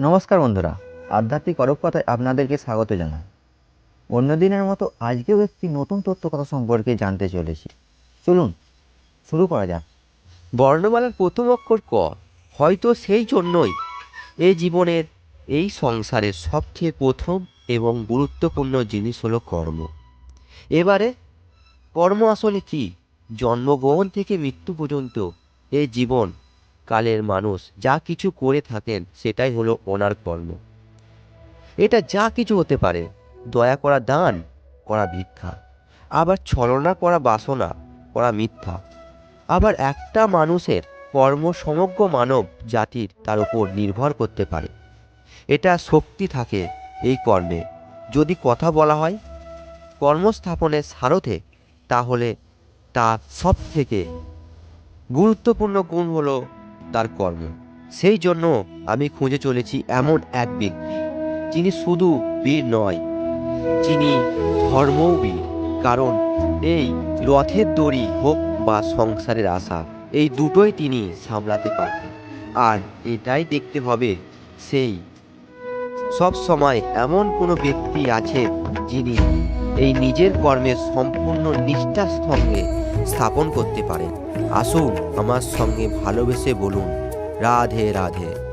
নমস্কার বন্ধুরা, আধ্যাত্মিক অরূপ কথায় আপনাদেরকে স্বাগত জানাই। অন্যদিনের মতো আজকেও একটি নতুন তথ্য কথা সম্পর্কে জানতে চলেছি। চলুন শুরু করা যাক। বর্ণমালার প্রথম অক্ষর ক। হয়তো সেই জন্যই এই জীবনের, এই সংসারের সবচেয়ে প্রথম এবং গুরুত্বপূর্ণ জিনিস হলো কর্ম। এবারে কর্ম আসলে কি? জন্মগ্রহণ থেকে মৃত্যু পর্যন্ত এই জীবন কালের মানুষ যা কিছু করে থাকেন সেটাই হলো ওনার কর্ম। এটা যা কিছু হতে পারে, দয়া করা দান, করা ভিক্ষা, আবার ছলনা করা বাসনা, করা মিথ্যা। আবার একটা মানুষের কর্ম সমগ্র মানব জাতির তার উপর নির্ভর করতে পারে। এটা শক্তি থাকে এই কর্মে। যদি কথা বলা হয় কর্মস্থাপনের স্বার্থে, তাহলে তার সব থেকে গুরুত্বপূর্ণ গুণ হলো তার কর্ম। সেই জন্য আমি খুঁজে চলেছি এমন এক ব্যক্তি যিনি শুধু বীর নয়, যিনি ধর্মও বীর। কারণ এই রথের দড়ি হোক বা সংসারের আশা, এই দুটোই তিনি সামলাতে পারেন। আর এটাই দেখতে হবে সেই সব সময় এমন কোনো ব্যক্তি আছে যিনি এই নিজের কর্মের সম্পূর্ণ নিষ্ঠার সঙ্গে স্থাপন করতে পারেন। আসুন আমার সঙ্গে ভালোবেসে বলুন, রাধে রাধে।